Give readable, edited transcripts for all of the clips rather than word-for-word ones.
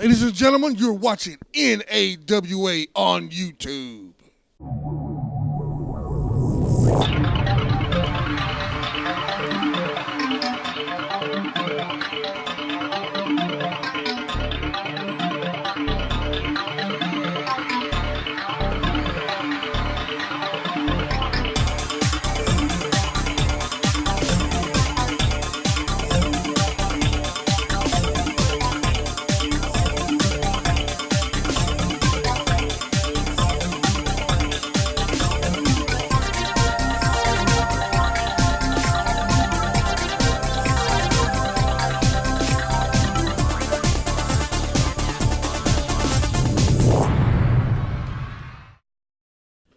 Ladies and gentlemen, you're watching NAWA on YouTube.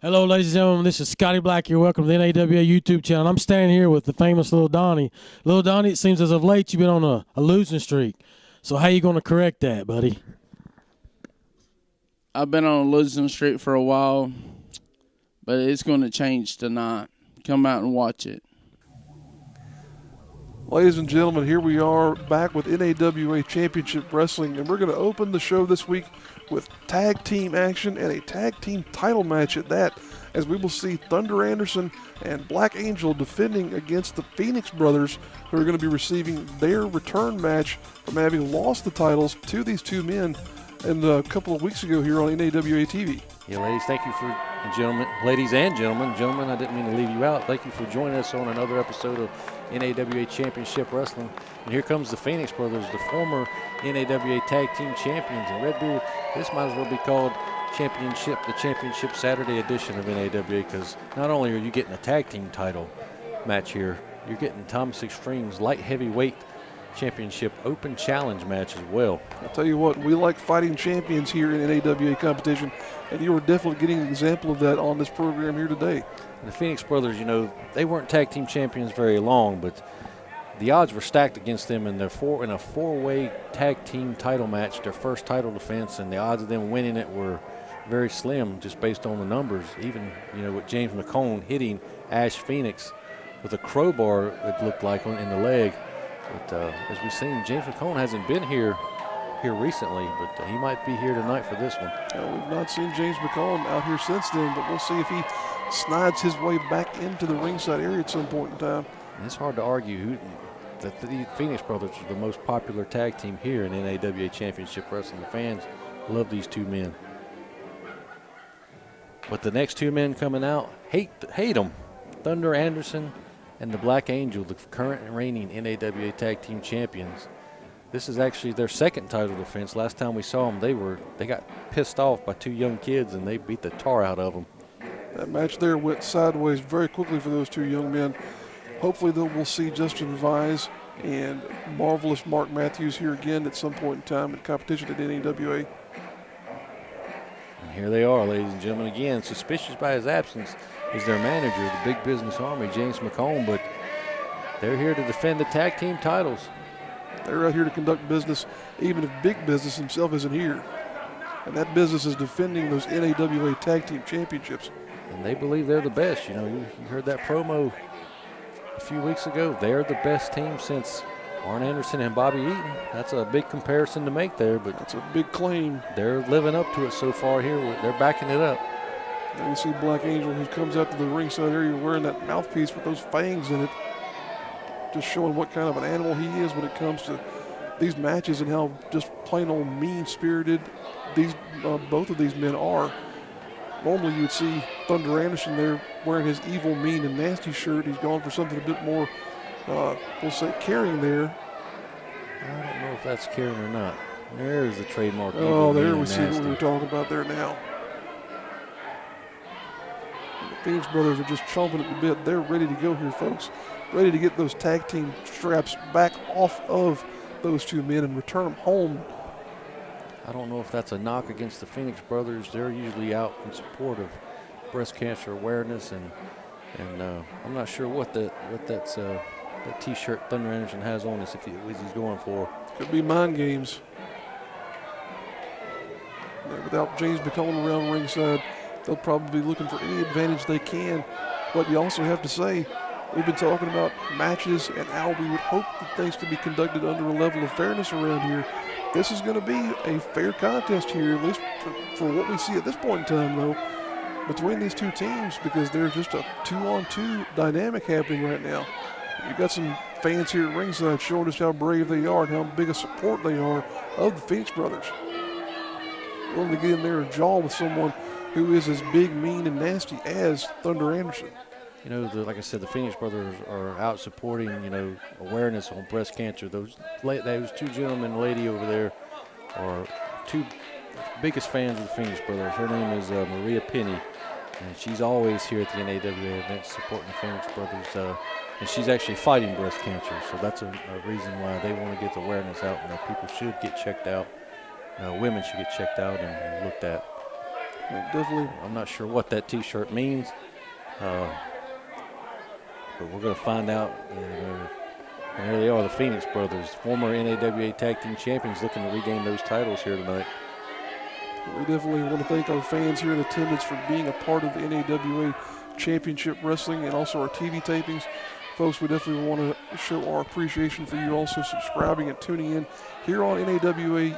Hello, ladies and gentlemen. This is Scotty Black here. Welcome to the NAWA YouTube channel. I'm standing here with the famous Little Donnie. Little Donnie, it seems as of late you've been on a losing streak. So how you going to correct that, buddy? I've been on a losing streak for a while, but it's going to change tonight. Come out and watch it. Ladies and gentlemen, here we are back with NAWA Championship Wrestling, and we're going to open the show this week with tag team action and a tag team title match at that, as we will see Thunder Anderson and Black Angel defending against the Phoenix Brothers, who are going to be receiving their return match from having lost the titles to these two men a couple of weeks ago here on NAWA TV. Yeah, ladies, thank you for, ladies and gentlemen, I didn't mean to leave you out. Thank you for joining us on another episode of NAWA Championship Wrestling. And here comes the Phoenix Brothers, the former NAWA Tag Team Champions. And Redbeard, this might as well be called the Championship Saturday edition of NAWA, because not only are you getting a tag team title match here, you're getting Thomas Extreme's light heavyweight championship open challenge match as well. I'll tell you what, we like fighting champions here in NAWA competition, and you are definitely getting an example of that on this program here today. And the Phoenix Brothers, they weren't tag team champions very long, but the odds were stacked against them in a four-way tag team title match, their first title defense, and the odds of them winning it were very slim just based on the numbers. Even, with James McCone hitting Ash Phoenix with a crowbar, it looked like, in the leg. But as we've seen, James McCone hasn't been here recently, but he might be here tonight for this one. We've not seen James McCone out here since then, but we'll see if he snides his way back into the ringside area at some point in time. And it's hard to argue that the Phoenix Brothers are the most popular tag team here in NAWA Championship Wrestling. The fans love these two men. But the next two men coming out, hate them. Thunder Anderson and the Black Angel, the current and reigning NAWA Tag Team Champions. This is actually their second title defense. Last time we saw them, they got pissed off by two young kids, and they beat the tar out of them. That match there went sideways very quickly for those two young men. Hopefully, though, we'll see Justin Vise and marvelous Mark Matthews here again at some point in time in competition at NAWA. And here they are, ladies and gentlemen. Again, suspicious by his absence is their manager, the Big Business Army, James McComb, but they're here to defend the tag team titles. They're out here to conduct business, even if Big Business himself isn't here. And that business is defending those NAWA Tag Team Championships. And they believe they're the best. You heard that promo a few weeks ago. They're the best team since Arn Anderson and Bobby Eaton. That's a big comparison to make there, but that's a big claim. They're living up to it so far here. They're backing it up. And you see Black Angel, who comes out to the ringside area wearing that mouthpiece with those fangs in it, just showing what kind of an animal he is when it comes to these matches and how just plain old mean-spirited both of these men are. Normally you would see Thunder Anderson there wearing his evil, mean, and nasty shirt. He's gone for something a bit more, we'll say, caring there. I don't know if that's caring or not. There's the trademark. Oh, there we see what we were talking about there now. The Phoenix Brothers are just chomping at the bit. They're ready to go here, folks. Ready to get those tag team straps back off of those two men and return them home. I don't know if that's a knock against the Phoenix Brothers. They're usually out in support of breast cancer awareness, and I'm not sure what that T-shirt Thunder Anderson has on us if he's going for. Could be mind games. Without James McCollum around ringside, they'll probably be looking for any advantage they can. But you also have to say, we've been talking about matches and how we would hope that things could be conducted under a level of fairness around here. this is going to be a fair contest here, at least for what we see at this point in time, though, between these two teams, because there's just a 2-on-2 dynamic happening right now. You've got some fans here at ringside showing us how brave they are and how big a support they are of the Phoenix brothers. Willing to get in there and jaw with someone who is as big, mean, and nasty as Thunder Anderson. You know, like I said, the Phoenix brothers are out supporting, you know, awareness on breast cancer. Those two gentlemen and lady over there are two biggest fans of the Phoenix brothers. Her name is Maria Penny, and she's always here at the NAWA events supporting the Phoenix brothers. And she's actually fighting breast cancer, so that's a reason why they want to get the awareness out, and that people should get checked out. Women should get checked out and looked at. Definitely. I'm not sure what that T-shirt means, but we're going to find out. And here they are, the Phoenix brothers, former NAWA Tag Team Champions, looking to regain those titles here tonight. We definitely want to thank our fans here in attendance for being a part of the NAWA Championship Wrestling and also our TV tapings. Folks, we definitely want to show our appreciation for you also subscribing and tuning in here on NAWA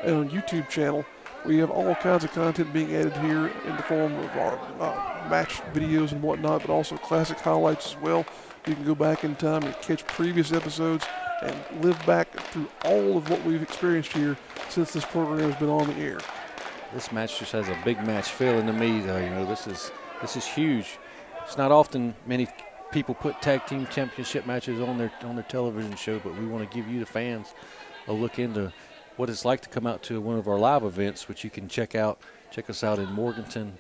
on YouTube channel. We have all kinds of content being added here in the form of our match videos and whatnot, but also classic highlights as well. You can go back in time and catch previous episodes and live back through all of what we've experienced here since this program has been on the air. This match just has a big match feeling to me, though. You know, this is huge. It's not often many people put tag team championship matches on their television show, but we want to give you, the fans, a look into what it's like to come out to one of our live events, which you can check us out in Morganton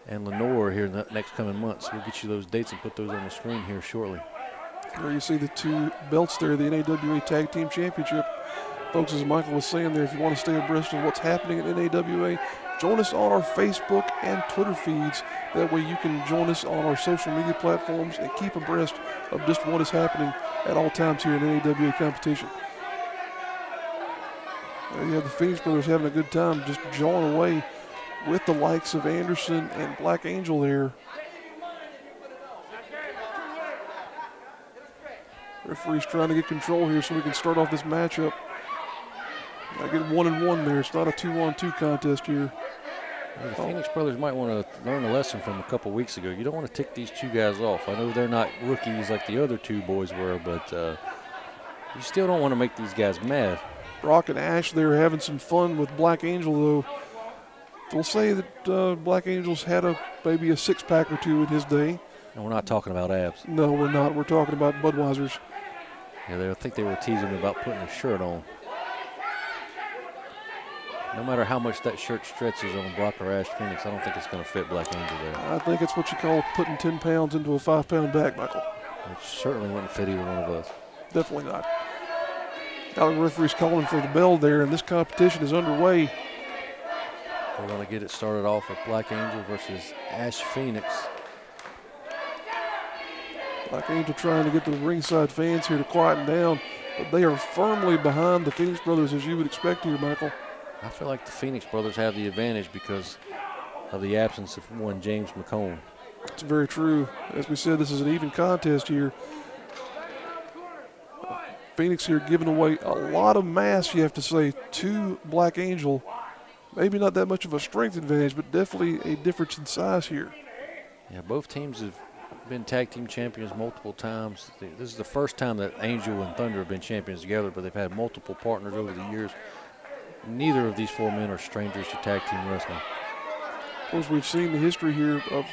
and Lenore here in the next coming months. We'll get you those dates and put those on the screen here shortly. There you see the two belts there, the NAWA Tag Team Championship. Folks, as Michael was saying there, if you want to stay abreast of what's happening at NAWA, join us on our Facebook and Twitter feeds. That way you can join us on our social media platforms and keep abreast of just what is happening at all times here in NAWA competition. There you have the Phoenix brothers having a good time, just jawing away with the likes of Anderson and Black Angel there. Referee's trying to get control here so we can start off this matchup. I get 1-1 there. It's not a 2-on-2 contest here. Well, the Phoenix brothers might want to learn a lesson from a couple weeks ago. You don't want to tick these two guys off. I know they're not rookies like the other two boys were, but you still don't want to make these guys mad. Brock and Ash there having some fun with Black Angel, though. We'll say that Black Angel's had maybe a six-pack or two in his day. And we're not talking about abs. No, we're not. We're talking about Budweiser's. Yeah, I think they were teasing me about putting a shirt on. No matter how much that shirt stretches on Brock or Ash Phoenix, I don't think it's going to fit Black Angel there. I think it's what you call putting 10 pounds into a 5-pound bag, Michael. It certainly wouldn't fit either one of us. Definitely not. Now the referee's calling for the bell there, and this competition is underway. We're going to get it started off with Black Angel versus Ash Phoenix. Black Angel trying to get the ringside fans here to quieten down, but they are firmly behind the Phoenix brothers, as you would expect here, Michael. I feel like the Phoenix brothers have the advantage because of the absence of one James McCone. It's very true. As we said, this is an even contest here. Phoenix here giving away a lot of mass, you have to say, to Black Angel. Maybe not that much of a strength advantage, but definitely a difference in size here. Yeah, both teams have been tag team champions multiple times. This is the first time that Angel and Thunder have been champions together, but they've had multiple partners over the years. Neither of these four men are strangers to tag team wrestling. Of course, we've seen the history here of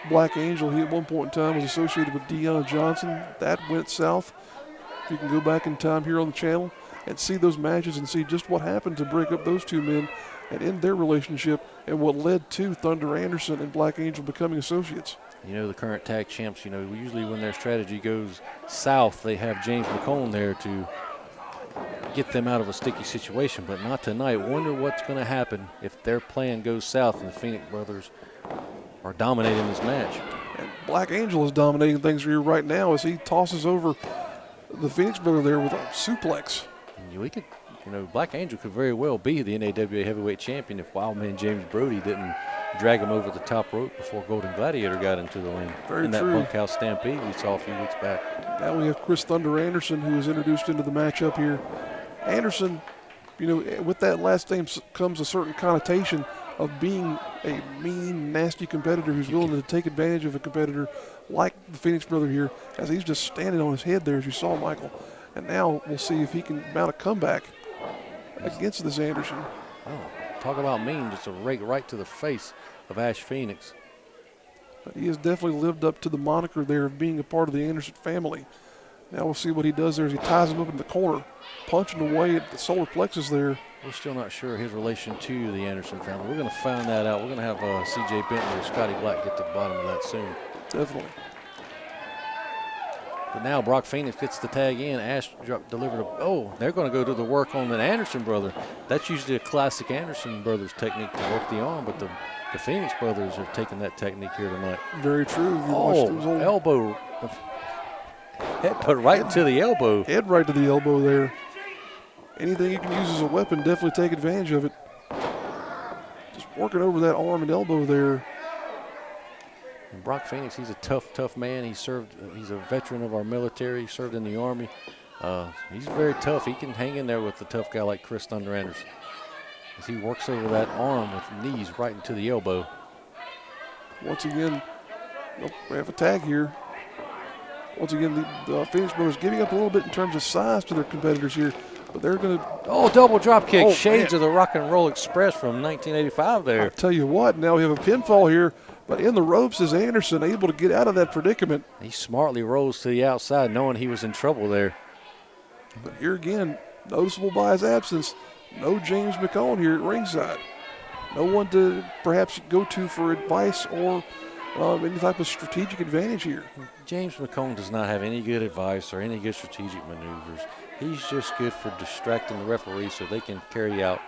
Black Angel. He at one point in time was associated with Deion Johnson. That went south. You can go back in time here on the channel and see those matches and see just what happened to break up those two men and end their relationship and what led to Thunder Anderson and Black Angel becoming associates. You know, the current tag champs, you know, usually when their strategy goes south, they have James McCone there to get them out of a sticky situation, but not tonight. Wonder what's going to happen if their plan goes south and the Phoenix brothers are dominating this match. And Black Angel is dominating things here right now as he tosses over the Phoenix brother there with a suplex. We could, you know, Black Angel could very well be the NAWA heavyweight champion if Wildman James Brody didn't drag him over the top rope before Golden Gladiator got into the ring. Very that true. bunkhouse stampede we saw a few weeks back. Now we have Chris Thunder Anderson, who is introduced into the matchup here. Anderson You know, with that last name comes a certain connotation of being a mean, nasty competitor who's willing to take advantage of a competitor like the Phoenix brother here, as he's just standing on his head there, as you saw, Michael. And now we'll see if he can mount a comeback against this Anderson. Oh, talk about mean, just a rake right to the face of Ash Phoenix. But he has definitely lived up to the moniker there of being a part of the Anderson family. Now we'll see what he does there as he ties him up in the corner, punching away at the solar plexus there. We're still not sure his relation to the Anderson family. We're going to find that out. We're going to have C.J. Bentley or Scotty Black get to the bottom of that soon. Definitely. But now Brock Phoenix gets the tag in. Ash delivered they're going to go to the work on the Anderson brother. That's usually a classic Anderson brothers technique to work the arm, but the Phoenix brothers are taking that technique here tonight. Very true. Elbow. Head put right into the elbow. Head right to the elbow there. Anything you can use as a weapon, definitely take advantage of it. Just working over that arm and elbow there. And Brock Phoenix, he's a tough man. He's a veteran of our military. He served in the Army. He's very tough. He can hang in there with a tough guy like Chris Thunder Anderson, as he works over that arm with knees right into the elbow. Once again, we have a tag here. Once again, the Phoenix brothers giving up a little bit in terms of size to their competitors here, but they're going to. Double drop kick. Shades of the Rock and Roll Express from 1985 there. I'll tell you what, now we have a pinfall here, but in the ropes is Anderson able to get out of that predicament. He smartly rolls to the outside, knowing he was in trouble there. But here again, noticeable by his absence, no James McCone here at ringside. No one to perhaps go to for advice or any type of strategic advantage here. James McCone does not have any good advice or any good strategic maneuvers. He's just good for distracting the referees so they can carry out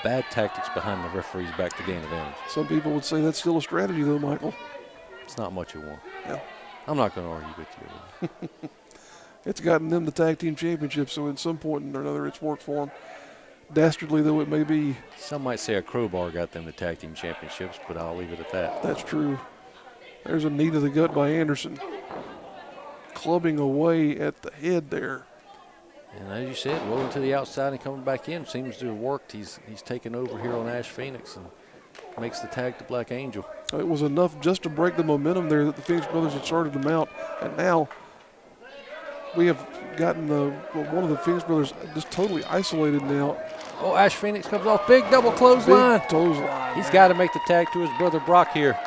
bad tactics behind the referee's back to gain advantage. Some people would say that's still a strategy, though, Michael. It's not much of one. Yeah. I'm not going to argue with you. It's gotten them the tag team championship, so at some point or another it's worked for them. Dastardly though it may be. Some might say a crowbar got them the tag team championships, but I'll leave it at that. That's true. There's a knee to the gut by Anderson. Clubbing away at the head there. And as you said, rolling to the outside and coming back in seems to have worked. He's taken over here on Ash Phoenix and makes the tag to Black Angel. It was enough just to break the momentum there that the Phoenix brothers had started them out. And now we have gotten one of the Phoenix brothers just totally isolated now. Oh, Ash Phoenix comes off. Big double clothesline. Big clothesline. He's got to make the tag to his brother Brock here.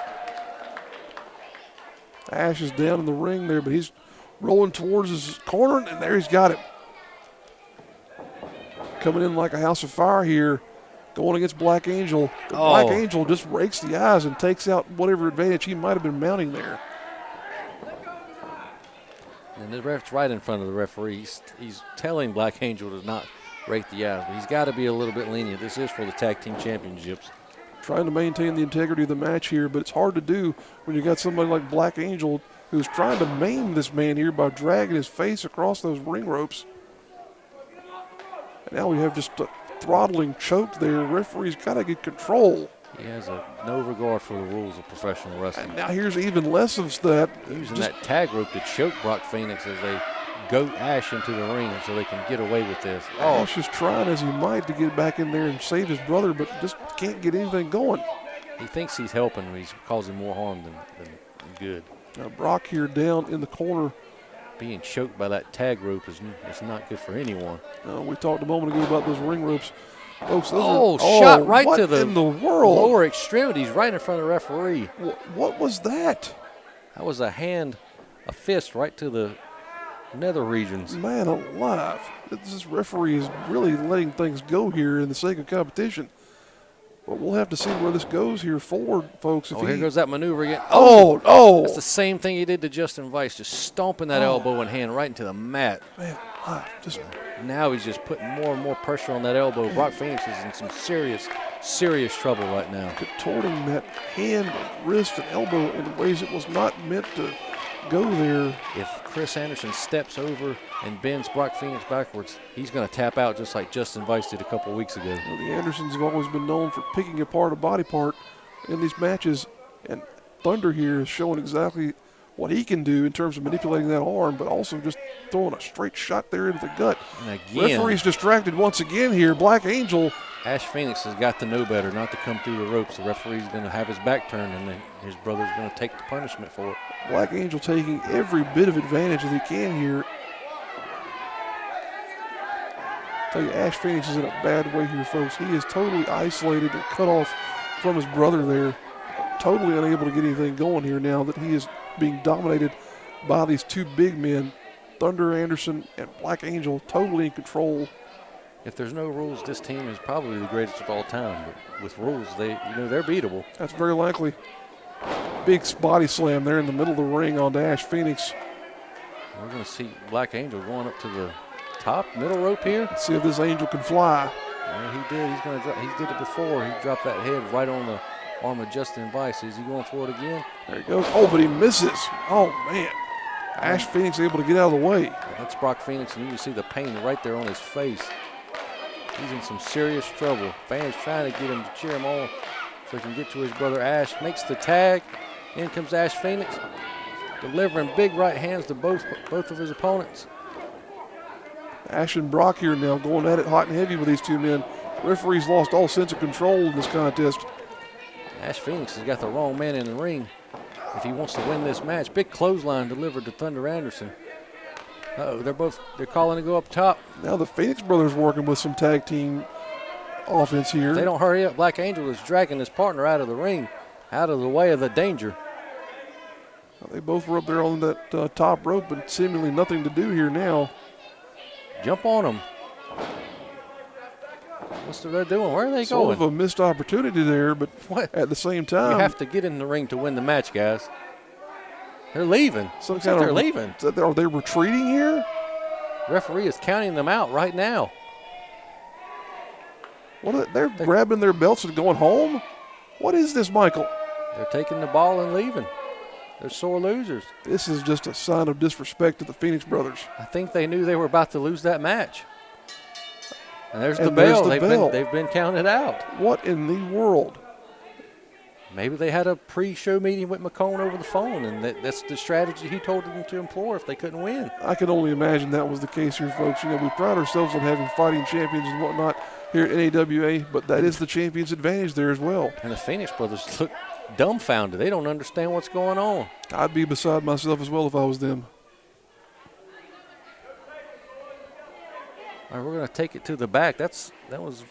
Ash is down in the ring there, but he's rolling towards his corner, and there he's got it. Coming in like a house of fire here, going against Black Angel. Black Angel just rakes the eyes and takes out whatever advantage he might have been mounting there. And the ref's right in front of the referee. He's telling Black Angel to not rake the eyes, but he's got to be a little bit lenient. This is for the tag team championships. Trying to maintain the integrity of the match here, but it's hard to do when you got somebody like Black Angel who's trying to maim this man here by dragging his face across those ring ropes. And now we have just a throttling choke there. Referee's got to get control. He has no regard for the rules of professional wrestling. And now here's even less of that. Using that tag rope to choke Brock Phoenix as they goat Ash into the ring so they can get away with this. Ash is trying as he might to get back in there and save his brother, but just can't get anything going. He thinks he's helping, but he's causing more harm than good. Now Brock here down in the corner. Being choked by that tag rope is not good for anyone. We talked a moment ago about those ring ropes. Folks, shot right to the in the world? Lower extremities, right in front of the referee. What was that? That was a fist right to the nether regions. Man alive. This referee is really letting things go here in the sake of competition. But we'll have to see where this goes here forward, folks. Here goes that maneuver again. That's the same thing he did to Justin Weiss, just stomping that elbow and hand right into the mat. Man, now he's just putting more and more pressure on that elbow. Brock Phoenix is in some serious trouble right now. Contorting that hand, wrist, and elbow in ways it was not meant to go there. If Chris Anderson steps over and bends Brock Phoenix backwards, he's going to tap out just like Justin Weiss did a couple weeks ago. Well, the Andersons have always been known for picking apart a body part in these matches, and Thunder here is showing exactly what he can do in terms of manipulating that arm, but also just throwing a straight shot there into the gut. And again, Referee's distracted once again here. Black Angel. Ash Phoenix has got to know better not to come through the ropes. The referee's going to have his back turned, and then his brother's going to take the punishment for it. Black Angel taking every bit of advantage that he can here. Tell you, Ash Phoenix is in a bad way here, folks. He is totally isolated and cut off from his brother there. Totally unable to get anything going here now that he is being dominated by these two big men, Thunder Anderson and Black Angel, totally in control. If there's no rules, this team is probably the greatest of all time. But with rules, they're beatable. That's very likely. Big body slam there in the middle of the ring on Ash Phoenix. We're going to see Black Angel going up to the top middle rope here. Let's see if this Angel can fly. Yeah, he did. He's going to drop. He did it before. He dropped that head right on the arm of Justin Weiss. Is he going for it again? There he goes. Oh, but he misses. Oh, man. Ash Phoenix able to get out of the way. That's Brock Phoenix, and you can see the pain right there on his face. He's in some serious trouble. Fans trying to get him to cheer him on so he can get to his brother Ash. Makes the tag. In comes Ash Phoenix, delivering big right hands to both of his opponents. Ash and Brock here now going at it hot and heavy with these two men. Referee's lost all sense of control in this contest. Ash Phoenix has got the wrong man in the ring if he wants to win this match. Big clothesline delivered to Thunder Anderson. Uh-oh, they're calling to go up top. Now the Phoenix brothers working with some tag team offense here. If they don't hurry up, Black Angel is dragging his partner out of the ring, out of the way of the danger. They both were up there on that top rope, but seemingly nothing to do here now. Jump on them. What's they doing? Where are they Sort going? of a missed opportunity there, but What? at the same time. You have to get in the ring to win the match, guys. They're leaving. Some Looks kind like of, they're leaving. Are they retreating here? Referee is counting them out right now. They're grabbing their belts and going home? What is this, Michael? They're taking the ball and leaving. They're sore losers. This is just a sign of disrespect to the Phoenix brothers. I think they knew they were about to lose that match. And there's the And there's bell. the bell. They've been counted out. What in the world? Maybe they had a pre-show meeting with McCone over the phone, and that's the strategy he told them to employ if they couldn't win. I can only imagine that was the case here, folks. You know, we pride ourselves on having fighting champions and whatnot here at NAWA, but that is the champion's advantage there as well. And the Phoenix brothers look dumbfounded. They don't understand what's going on. I'd be beside myself as well if I was them. All right, we're going to take it to the back. That was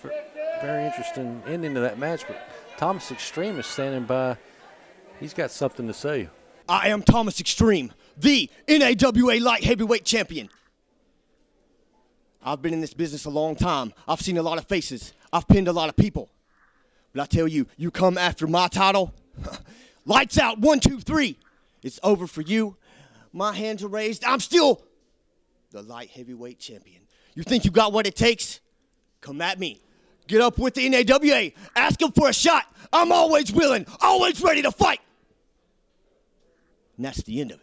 very interesting ending to that match, but Thomas Extreme is standing by. He's got something to say. I am Thomas Extreme, the NAWA light heavyweight champion. I've been in this business a long time. I've seen a lot of faces. I've pinned a lot of people. But I tell you, you come after my title, lights out, 1, 2, 3. It's over for you. My hands are raised. I'm still the light heavyweight champion. You think you got what it takes? Come at me. Get up with the NAWA. Ask them for a shot. I'm always willing, always ready to fight. And that's the end of it.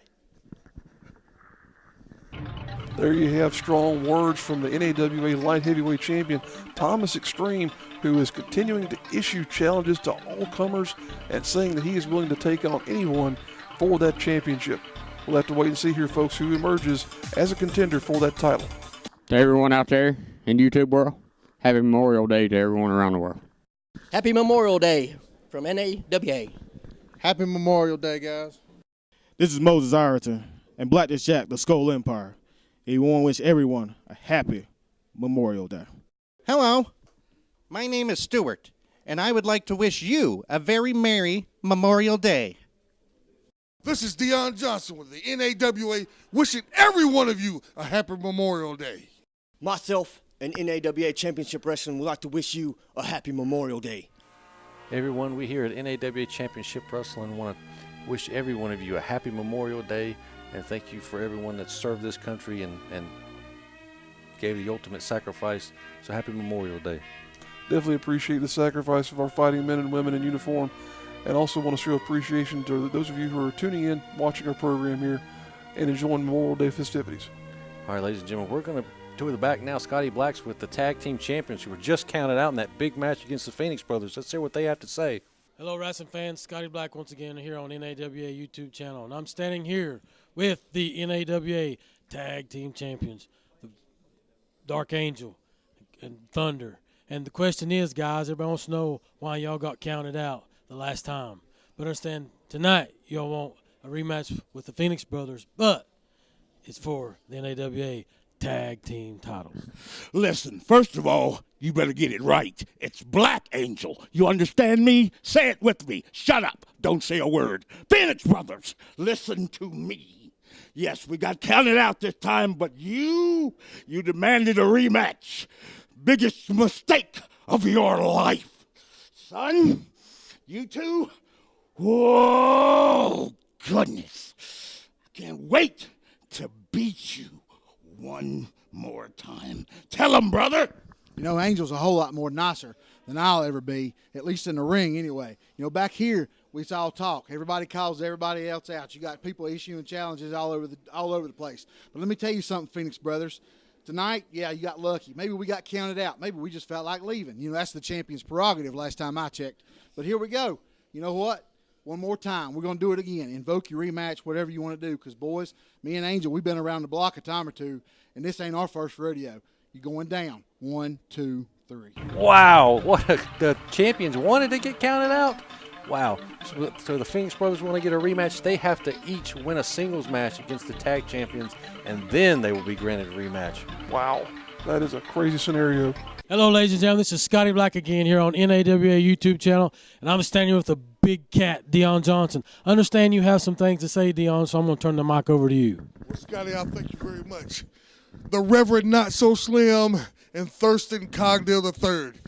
There you have strong words from the NAWA light heavyweight champion, Thomas Extreme, who is continuing to issue challenges to all comers and saying that he is willing to take on anyone for that championship. We'll have to wait and see here, folks, who emerges as a contender for that title. To everyone out there in the YouTube world, happy Memorial Day to everyone around the world. Happy Memorial Day from NAWA. Happy Memorial Day, guys. This is Moses Ireton and Black is Jack, the Skull Empire. We want to wish everyone a happy Memorial Day. Hello, my name is Stuart, and I would like to wish you a very merry Memorial Day. This is Deion Johnson with the NAWA, wishing every one of you a happy Memorial Day. Myself and NAWA Championship Wrestling would like to wish you a happy Memorial Day. Everyone, we here at NAWA Championship Wrestling want to wish every one of you a happy Memorial Day, and thank you for everyone that served this country and gave the ultimate sacrifice. So happy Memorial Day. Definitely appreciate the sacrifice of our fighting men and women in uniform, and also want to show appreciation to those of you who are tuning in, watching our program here, and enjoying Memorial Day festivities. All right, ladies and gentlemen, we're going to to the back now. Scotty Blacks with the tag team champions who were just counted out in that big match against the Phoenix brothers. Let's hear what they have to say. Hello, wrestling fans. Scotty Black once again here on NAWA YouTube channel. And I'm standing here with the NAWA Tag Team Champions, the Dark Angel and Thunder. And the question is, guys, everybody wants to know why y'all got counted out the last time. But understand, tonight y'all want a rematch with the Phoenix Brothers, but it's for the NAWA Tag Team titles. Listen, first of all, you better get it right. It's Black Angel. You understand me? Say it with me. Shut up. Don't say a word. Phoenix Brothers, listen to me. Yes, we got counted out this time, but you demanded a rematch. Biggest mistake of your life. Son, you two, whoa, goodness. I can't wait to beat you one more time. Tell him, brother. You know, Angel's a whole lot more nicer than I'll ever be, at least in the ring anyway. You know, back here, we all talk. Everybody calls everybody else out. You got people issuing challenges all over the place. But let me tell you something, Phoenix Brothers. Tonight, yeah, you got lucky. Maybe we got counted out. Maybe we just felt like leaving. You know, that's the champion's prerogative last time I checked. But here we go. You know what? One more time. We're going to do it again. Invoke your rematch, whatever you want to do. Because, boys, me and Angel, we've been around the block a time or two, and this ain't our first rodeo. You're going down. 1, 2, 3. Wow, the champions wanted to get counted out? Wow. So the Phoenix Brothers want to get a rematch. They have to each win a singles match against the tag champions, and then they will be granted a rematch. Wow, that is a crazy scenario. Hello, ladies and gentlemen. This is Scotty Black again here on NAWA YouTube channel, and I'm standing with the big cat, Dion Johnson. I understand you have some things to say, Dion, so I'm going to turn the mic over to you. Well, Scotty, I thank you very much. The Reverend Not So Slim and Thurston Cogdale III.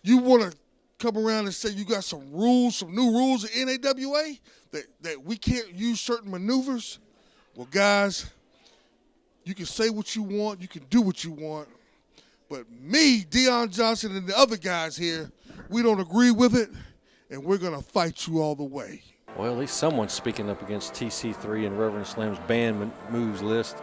You want to come around and say you got some rules, some new rules in NAWA that we can't use certain maneuvers? Well, guys, you can say what you want, you can do what you want, but me, Dion Johnson, and the other guys here, we don't agree with it, and we're going to fight you all the way. Well, at least someone's speaking up against TC3 and Reverend Slim's banned moves list.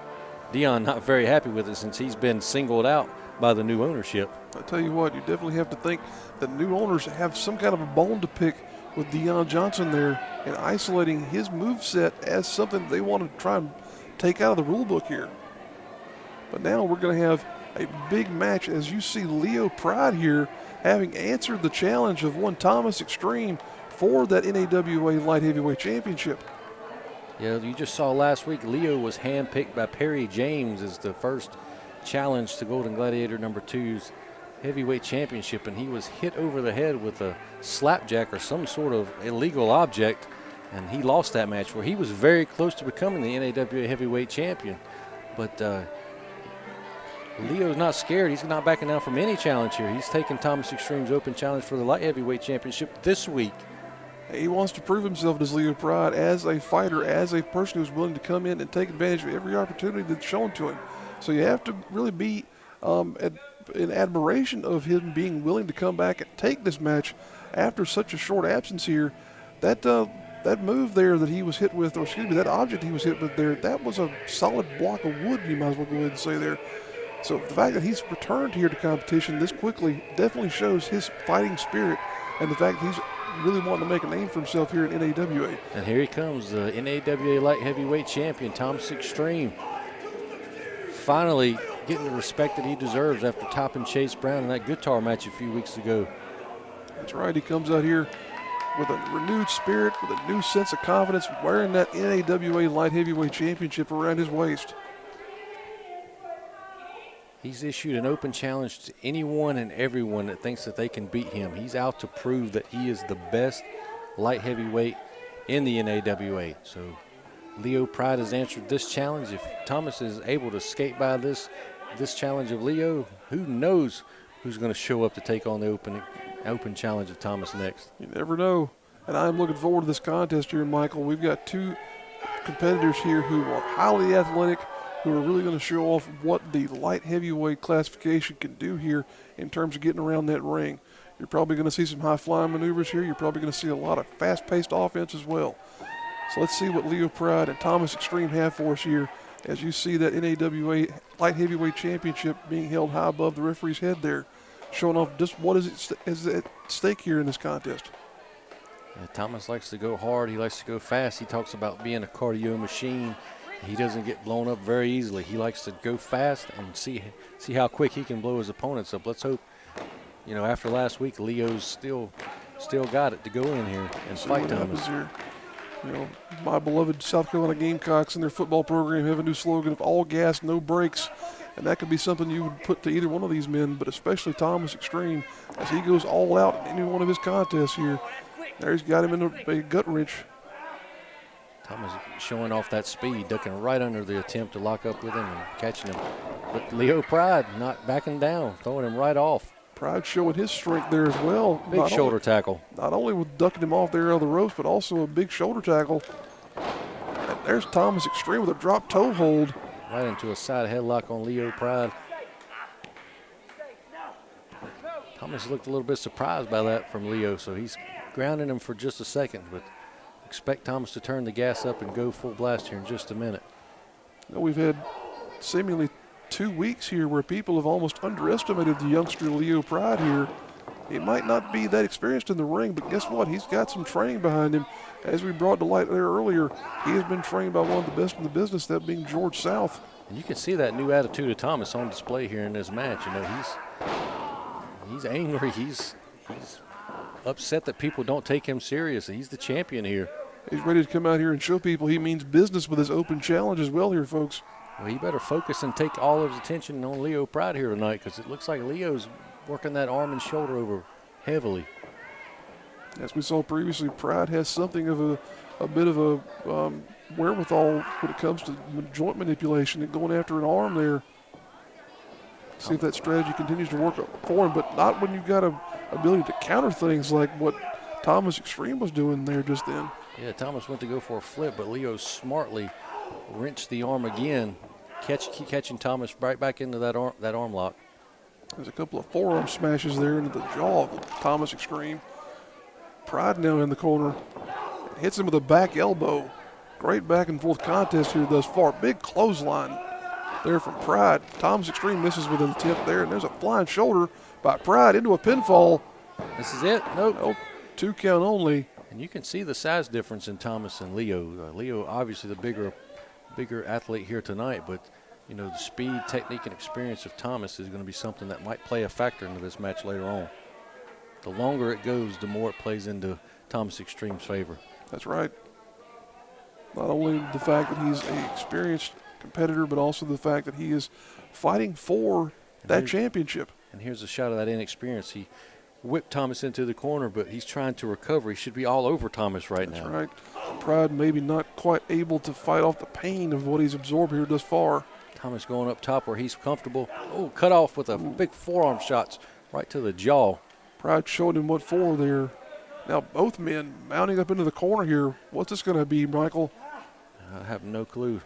Dion not very happy with it since he's been singled out by the new ownership. I tell you what, you definitely have to think that new owners have some kind of a bone to pick with Dion Johnson there and isolating his moveset as something they want to try and take out of the rule book here. But now we're going to have a big match as you see Leo Pryde here having answered the challenge of one Thomas Extreme for that NAWA Light Heavyweight Championship. Yeah, you just saw last week Leo was handpicked by Perry James as the first challenge to Golden Gladiator number 2's heavyweight championship, and he was hit over the head with a slapjack or some sort of illegal object, and he lost that match where he was very close to becoming the NAWA heavyweight champion. But Leo's not scared. He's not backing down from any challenge here. He's taking Thomas Extreme's open challenge for the light heavyweight championship this week. He wants to prove himself as Leo Pryde, as a fighter, as a person who's willing to come in and take advantage of every opportunity that's shown to him. So you have to really be in admiration of him being willing to come back and take this match after such a short absence here. That move there that he was hit with, or excuse me, that object he was hit with there, that was a solid block of wood, you might as well go ahead and say there. So the fact that he's returned here to competition this quickly definitely shows his fighting spirit and the fact that he's really wanting to make a name for himself here in NAWA. And here he comes, the NAWA light heavyweight champion, Thomas Extreme. Finally getting the respect that he deserves after topping Chase Brown in that guitar match a few weeks ago. That's right, he comes out here with a renewed spirit, with a new sense of confidence, wearing that NAWA light heavyweight championship around his waist. He's issued an open challenge to anyone and everyone that thinks that they can beat him. He's out to prove that he is the best light heavyweight in the NAWA. So Leo Pryde has answered this challenge. If Thomas is able to skate by this challenge of Leo, who knows who's going to show up to take on the open challenge of Thomas next. You never know. And I'm looking forward to this contest here, Michael. We've got two competitors here who are highly athletic, who are really going to show off what the light heavyweight classification can do here in terms of getting around that ring. You're probably going to see some high-flying maneuvers here. You're probably going to see a lot of fast-paced offense as well. So let's see what Leo Pryde and Thomas Extreme have for us here as you see that NAWA light heavyweight championship being held high above the referee's head there, showing off just what is at stake here in this contest. Yeah, Thomas likes to go hard. He likes to go fast. He talks about being a cardio machine. He doesn't get blown up very easily. He likes to go fast and see how quick he can blow his opponents up. Let's hope, after last week, Leo's still got it to go in here and fight Thomas. Here. My beloved South Carolina Gamecocks in their football program have a new slogan of all gas, no brakes. And that could be something you would put to either one of these men, but especially Thomas Extreme, as he goes all out in any one of his contests here. There he's got him in a gut wrench. Thomas showing off that speed, ducking right under the attempt to lock up with him and catching him. But Leo Pryde not backing down, throwing him right off. Pryde showing his strength there as well. Big shoulder tackle. Not only with ducking him off there out of the ropes, but also a big shoulder tackle. And there's Thomas Extreme with a drop toe hold. Right into a side headlock on Leo Pryde. Thomas looked a little bit surprised by that from Leo, so he's grounding him for just a second, but expect Thomas to turn the gas up and go full blast here in just a minute. We've had seemingly 2 weeks here where people have almost underestimated the youngster Leo Pryde here. He might not be that experienced in the ring, but guess what? He's got some training behind him. As we brought to light there earlier, he has been trained by one of the best in the business, that being George South. And you can see that new attitude of Thomas on display here in this match. He's angry. He's upset that people don't take him seriously. He's the champion here. He's ready to come out here and show people he means business with his open challenge as well here, folks. Well, he better focus and take all of his attention on Leo Pryde here tonight, because it looks like Leo's working that arm and shoulder over heavily. As we saw previously, Pryde has something of a bit of a wherewithal when it comes to joint manipulation and going after an arm there. See if that strategy continues to work for him, but not when you've got an ability to counter things like what Thomas Extreme was doing there just then. Yeah, Thomas went to go for a flip, but Leo smartly wrenched the arm again, catching Thomas right back into that arm lock. There's a couple of forearm smashes there into the jaw of Thomas Extreme. Pryde now in the corner. Hits him with a back elbow. Great back and forth contest here thus far. Big clothesline there from Pryde. Thomas Extreme misses with an attempt there, and there's a flying shoulder by Pryde into a pinfall. This is it? Nope. 2 count only. And you can see the size difference in Thomas and Leo. Leo, obviously the bigger athlete here tonight, but the speed, technique, and experience of Thomas is going to be something that might play a factor into this match later on. The longer it goes, the more it plays into Thomas Extreme's favor. That's right. Not only the fact that he's an experienced competitor, but also the fact that he is fighting for that championship. And here's a shot of that inexperience. He whipped Thomas into the corner, but he's trying to recover. He should be all over Thomas right now. That's right. Pryde maybe not quite able to fight off the pain of what he's absorbed here thus far. Thomas going up top where he's comfortable. Oh, cut off with a big forearm shots right to the jaw. Pryde showing him what for there. Now both men mounting up into the corner here. What's this going to be, Michael? I have no clue.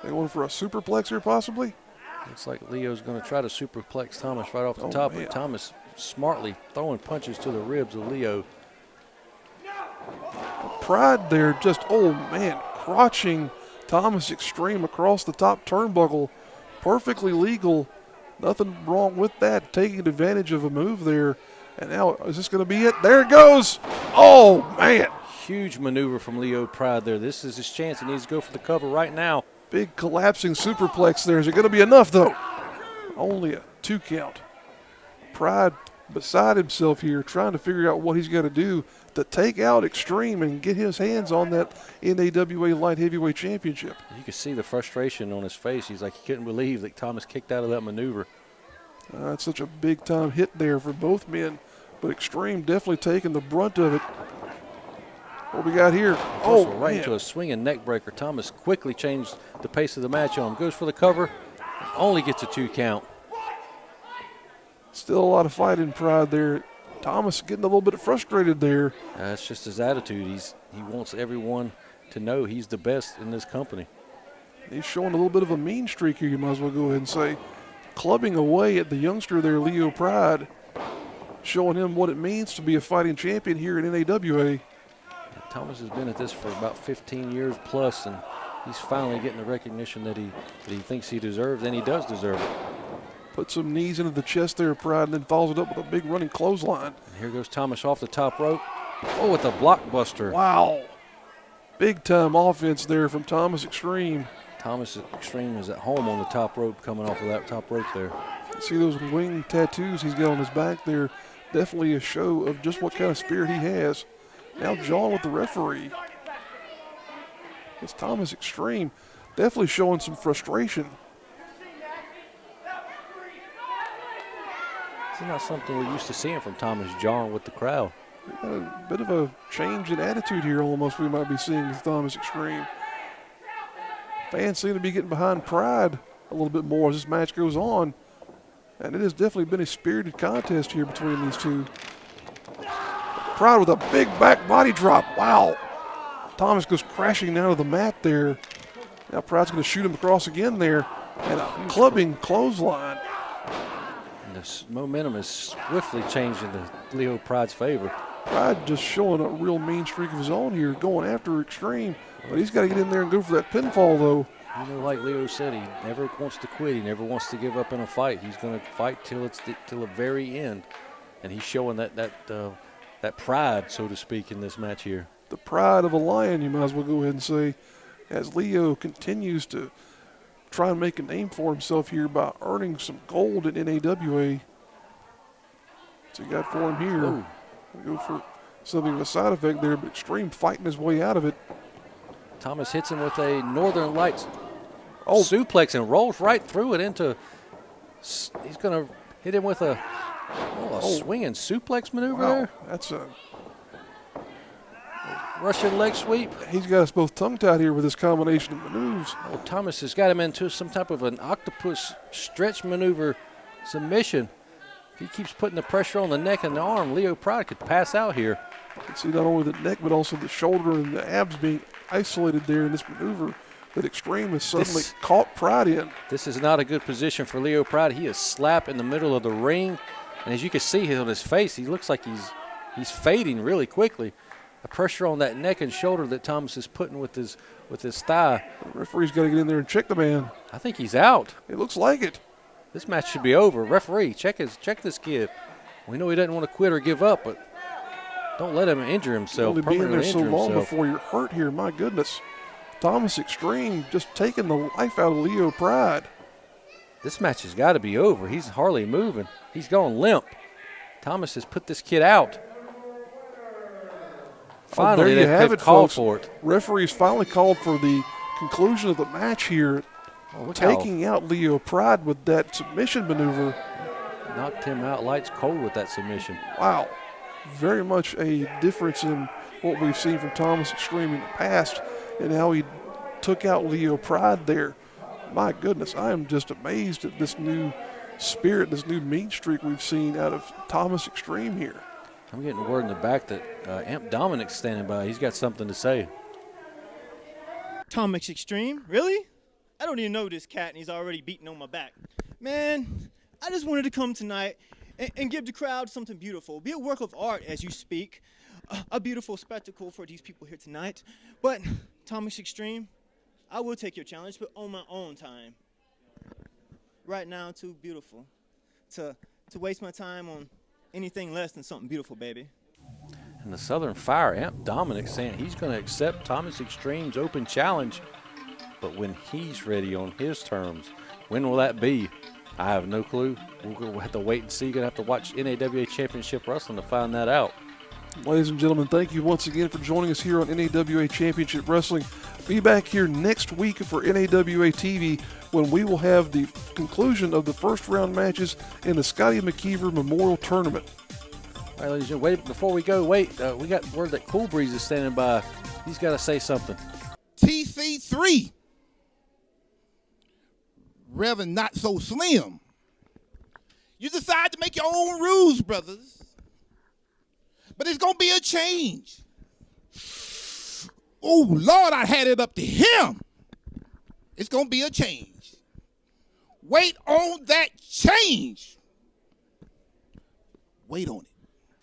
They going for a superplex here possibly? Looks like Leo's going to try to superplex Thomas right off the top, but Thomas smartly throwing punches to the ribs of Leo. Pryde there just, crotching Thomas Extreme across the top turnbuckle. Perfectly legal. Nothing wrong with that. Taking advantage of a move there. And now, is this going to be it? There it goes. Oh, man. Huge maneuver from Leo Pryde there. This is his chance. He needs to go for the cover right now. Big collapsing superplex there. Is it going to be enough, though? Only a 2 count. Pryde beside himself here, trying to figure out what he's got to do to take out Extreme and get his hands on that NAWA Light Heavyweight Championship. You can see the frustration on his face. He's like he couldn't believe that Thomas kicked out of that maneuver. That's such a big-time hit there for both men, but Extreme definitely taking the brunt of it. What we got here? Right into a swinging neck breaker. Thomas quickly changed the pace of the match on him. Goes for the cover, only gets a 2 count. Still a lot of fight in Pryde there. Thomas getting a little bit frustrated there. That's just his attitude. He wants everyone to know he's the best in this company. He's showing a little bit of a mean streak here, you might as well go ahead and say. Clubbing away at the youngster there, Leo Pryde, showing him what it means to be a fighting champion here at NAWA. Thomas has been at this for about 15 years plus, and he's finally getting the recognition that he thinks he deserves, and he does deserve it. Put some knees into the chest there, Pryde, and then follows it up with a big running clothesline. And here goes Thomas off the top rope. Oh, with a blockbuster. Wow. Big time offense there from Thomas Extreme. Thomas Extreme is at home on the top rope, coming off of that top rope there. See those wing tattoos he's got on his back there. Definitely a show of just what kind of spirit he has. Now John with the referee. It's Thomas Extreme. Definitely showing some frustration. It's not something we're used to seeing from Thomas John with the crowd. Got a bit of a change in attitude here almost we might be seeing with Thomas Extreme. Fans seem to be getting behind Pryde a little bit more as this match goes on. And it has definitely been a spirited contest here between these two. Pryde with a big back body drop. Wow. Thomas goes crashing down to the mat there. Now Pryde's going to shoot him across again there. And a clubbing clothesline. And the momentum is swiftly changing to Leo Pryde's favor. Pryde just showing a real mean streak of his own here, going after Extreme. But he's got to get in there and go for that pinfall, though. You know, like Leo said, he never wants to quit. He never wants to give up in a fight. He's going to fight till the very end. And he's showing that pride, so to speak, in this match here. The pride of a lion, you might as well go ahead and say, as Leo continues to try and make a name for himself here by earning some gold in NAWA. So you got for him here. Oh. Go for something of a side effect there, but Extreme fighting his way out of it. Thomas hits him with a Northern Lights suplex and rolls right through it into. He's going to hit him with a swinging suplex maneuver there. That's a Russian leg sweep. He's got us both tongue-tied here with this combination of maneuvers. Oh, Thomas has got him into some type of an octopus stretch maneuver submission. If he keeps putting the pressure on the neck and the arm, Leo Pryde could pass out here. You can see not only the neck, but also the shoulder and the abs being isolated there in this maneuver that Extreme has suddenly caught Pryde in. This is not a good position for Leo Pryde. He is slapped in the middle of the ring. And as you can see on his face, he looks like he's fading really quickly. The pressure on that neck and shoulder that Thomas is putting with his thigh. The referee's got to get in there and check the man. I think he's out. It looks like it. This match should be over. Referee, check this kid. We know he doesn't want to quit or give up, but don't let him injure himself. Only being there so long himself. before you're hurt here, my goodness. Thomas Extreme just taking the life out of Leo Pryde. This match has got to be over. He's hardly moving. He's going limp. Thomas has put this kid out. Finally, there you have it, called folks. for it. Referees finally called for the conclusion of the match here, taking out Leo Pryde with that submission maneuver. Knocked him out lights cold with that submission. Wow. Very much a difference in what we've seen from Thomas Extreme in the past and how he took out Leo Pryde there. My goodness, I am just amazed at this new spirit, this new mean streak we've seen out of Thomas Extreme here. I'm getting word in the back that Amp Dominic's standing by. He's got something to say. Thomas Extreme? Really? I don't even know this cat and he's already beating on my back. Man, I just wanted to come tonight and give the crowd something beautiful. Be a work of art as you speak. A beautiful spectacle for these people here tonight. But, Thomas Extreme, I will take your challenge, but on my own time. Right now, too beautiful to waste my time on anything less than something beautiful, baby. And the Southern Fire, Amp Dominic, saying he's going to accept Thomas Extreme's open challenge, but when he's ready on his terms. When will that be? I have no clue. We'll have to wait and see. You're going to have to watch NAWA Championship Wrestling to find that out. Ladies and gentlemen, thank you once again for joining us here on NAWA Championship Wrestling. Be back here next week for NAWA TV when we will have the conclusion of the first round matches in the Scotty McKeever Memorial Tournament. All right, ladies and gentlemen, before we go, we got word that Cool Breeze is standing by. He's got to say something. TC3. Reverend Not So Slim. You decide to make your own rules, brothers. But it's going to be a change. Oh, Lord, I had it up to him. It's going to be a change. Wait on that change. Wait on it.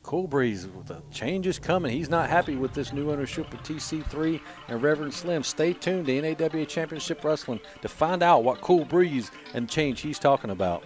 Cool Breeze, the change is coming. He's not happy with this new ownership of TC3 and Reverend Slim. Stay tuned to NAWA Championship Wrestling to find out what Cool Breeze and change he's talking about.